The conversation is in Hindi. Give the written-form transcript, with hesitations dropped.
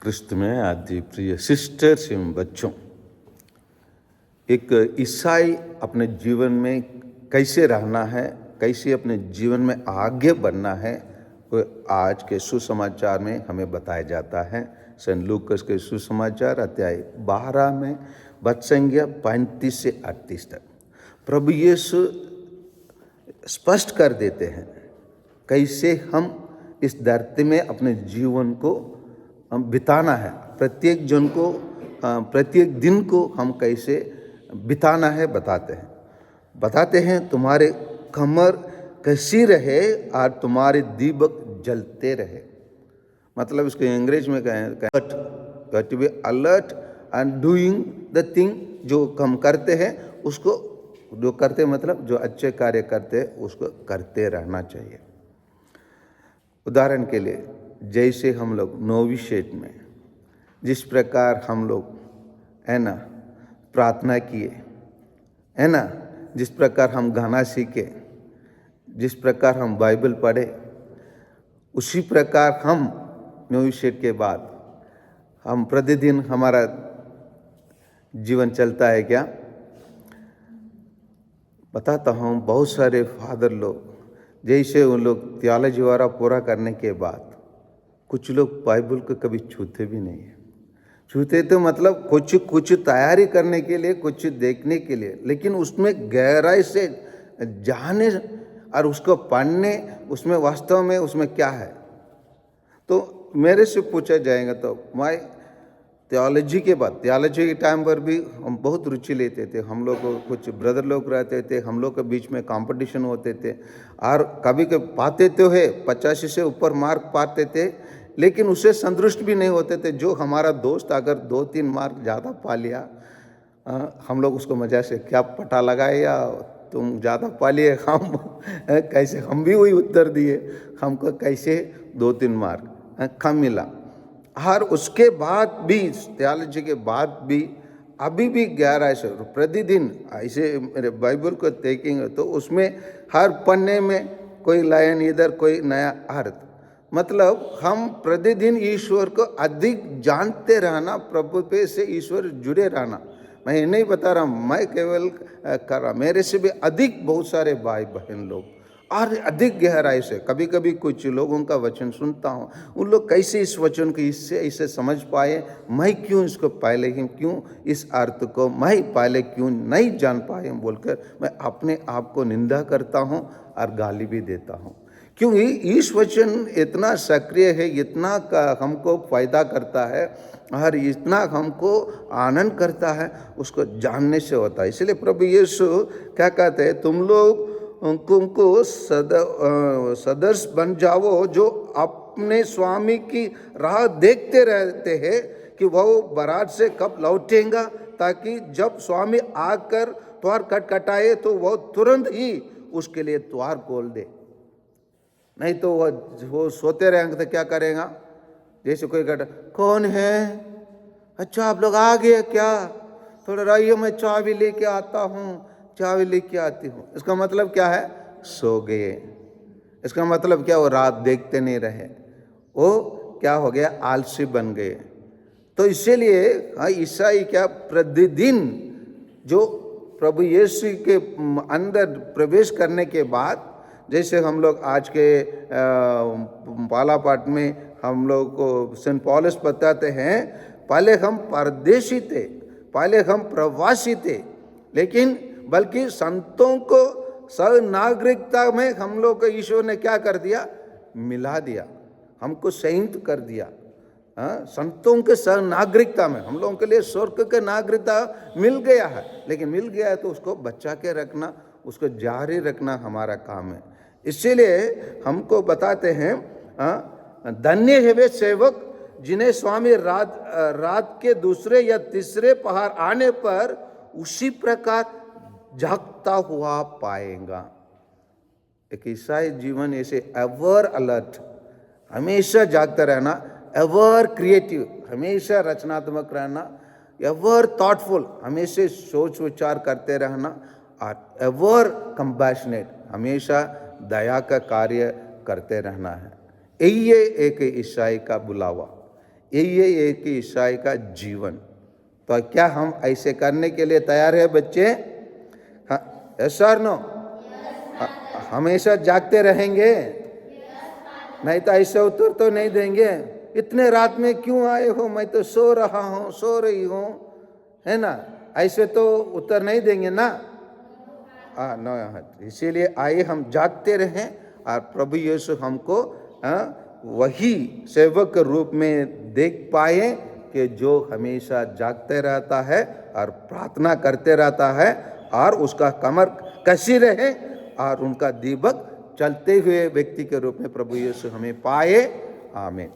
क्रिस्त में आदि प्रिय सिस्टर्स एवं बच्चों, एक ईसाई अपने जीवन में कैसे रहना है, कैसे अपने जीवन में आगे बढ़ना है, वो आज के सुसमाचार में हमें बताया जाता है। सेंट लूकस के सुसमाचार अध्याय 12 में वचन संख्या 35 से 38 तक प्रभु यीशु स्पष्ट कर देते हैं कैसे हम इस धरती में अपने जीवन को बिताना है। प्रत्येक जन को प्रत्येक दिन को हम कैसे बिताना है बताते हैं। तुम्हारे कमर कसी रहे और तुम्हारे दीपक जलते रहे। मतलब इसको अंग्रेजी में कहें to be alert and doing the thing. जो हम करते हैं उसको जो करते मतलब जो अच्छे कार्य करते हैं उसको करते रहना चाहिए। उदाहरण के लिए जैसे हम लोग नोविशेट में जिस प्रकार हम लोग है ना प्रार्थना किए है ना, जिस प्रकार हम गाना सीखे, जिस प्रकार हम बाइबल पढ़े, उसी प्रकार हम नोविशेट के बाद हम प्रतिदिन हमारा जीवन चलता है क्या? बताता हूँ। बहुत सारे फादर लोग जैसे उन लोग थियोलॉजी वाला पूरा करने के बाद कुछ लोग बाइबल को कभी छूते भी नहीं है। छूते तो मतलब कुछ तैयारी करने के लिए, कुछ देखने के लिए, लेकिन उसमें गहराई से जाने और उसको पढ़ने, उसमें वास्तव में उसमें क्या है। तो मेरे से पूछा जाएगा तो मैं थियोलॉजी के बाद, थियोलॉजी के टाइम पर भी हम बहुत रुचि लेते थे। हम लोग को कुछ ब्रदर लोग रहते थे, हम लोग के बीच में कंपटीशन होते थे और कभी कभी पाते तो है 85 से ऊपर मार्क पाते थे, लेकिन उससे संतुष्ट भी नहीं होते थे। जो हमारा दोस्त अगर 2-3 मार्क ज़्यादा पा लिया, हम लोग उसको मजा से क्या पता लगाए या तुम ज़्यादा पा लिए, हम कैसे हम भी वही उत्तर दिए, हमको कैसे 2-3 मार्क कम मिला। और उसके बाद भी थियोलॉजी के बाद भी अभी भी 11 से प्रतिदिन ऐसे मेरे बाइबल को देखेंगे तो उसमें हर पन्ने में कोई लाइन इधर, कोई नया अर्थ। मतलब हम प्रतिदिन ईश्वर को अधिक जानते रहना, प्रभु पे से ईश्वर जुड़े रहना। मैं ये नहीं बता रहा, मैं केवल कर रहा, मेरे से भी अधिक बहुत सारे भाई बहन लोग और अधिक गहराई से कभी कभी कुछ लोगों का वचन सुनता हूँ, उन लोग कैसे इस वचन को इससे इसे समझ पाए, मैं क्यों इसको पहले ही क्यों इस अर्थ को मैं पहले क्यों नहीं जान पाए बोलकर मैं अपने आप को निंदा करता हूँ और गाली भी देता हूँ। क्योंकि इस वचन इतना सक्रिय है, इतना हमको फायदा करता है और इतना हमको आनंद करता है, उसको जानने से होता है। इसलिए प्रभु यीशु क्या कहते हैं, तुम लोग उनको सदर्श बन जाओ जो अपने स्वामी की राह देखते रहते हैं कि वह बारात से कब लौटेगा, ताकि जब स्वामी आकर द्वार खटखटाए तो वह तुरंत ही उसके लिए द्वार खोल दे। नहीं तो वो सोते रहेंगे तो क्या करेगा? जैसे कोई कहता कौन है, अच्छा आप लोग आ गए क्या, थोड़ा रहिए मैं चाबी लेके आता हूँ, चाबी लेके आती हूँ। इसका मतलब क्या है? सो गए। इसका मतलब क्या? वो रात देखते नहीं रहे, वो क्या हो गया? आलसी बन गए। तो इसीलिए ईसाई क्या प्रतिदिन जो प्रभु यीशु के अंदर प्रवेश करने के बाद, जैसे हम लोग आज के पाला पाठ में हम लोग को सेंट पॉलस बताते हैं, पहले हम परदेशी थे, पहले हम प्रवासी थे, लेकिन बल्कि संतों को सनागरिकता में हम लोग को ईश्वर ने क्या कर दिया? मिला दिया, हमको संयुक्त कर दिया। संतों के सनागरिकता में हम लोगों के लिए स्वर्ग के नागरिकता मिल गया है। लेकिन मिल गया है तो उसको बचा के रखना, उसको जारी रखना हमारा काम है। इसीलिए हमको बताते हैं, धन्य है वे सेवक जिन्हें स्वामी रात के दूसरे या तीसरे पहर आने पर उसी प्रकार जागता हुआ पाएगा। एक ईसाई जीवन ऐसे एवर अलर्ट, हमेशा जागता रहना, एवर क्रिएटिव, हमेशा रचनात्मक रहना, एवर थॉटफुल, हमेशा सोच विचार करते रहना, और एवर कंपैशनेट, हमेशा दया का कार्य करते रहना है। यही एक ईसाई का बुलावा, यही है एक ईसाई का जीवन। तो क्या हम ऐसे करने के लिए तैयार है बच्चे? हाँ, यस और नो? हमेशा जागते रहेंगे? नहीं तो ऐसे उत्तर तो नहीं देंगे, इतने रात में क्यों आए हो, मैं तो सो रहा हूँ, सो रही हूँ, है ना? ऐसे तो उत्तर नहीं देंगे ना। नो। इसीलिए आइए हम जागते रहें और प्रभु यीशु हमको वही सेवक के रूप में देख पाए कि जो हमेशा जागते रहता है और प्रार्थना करते रहता है और उसका कमर कसी रहे और उनका दीपक चलते हुए व्यक्ति के रूप में प्रभु यीशु हमें पाए। आमीन।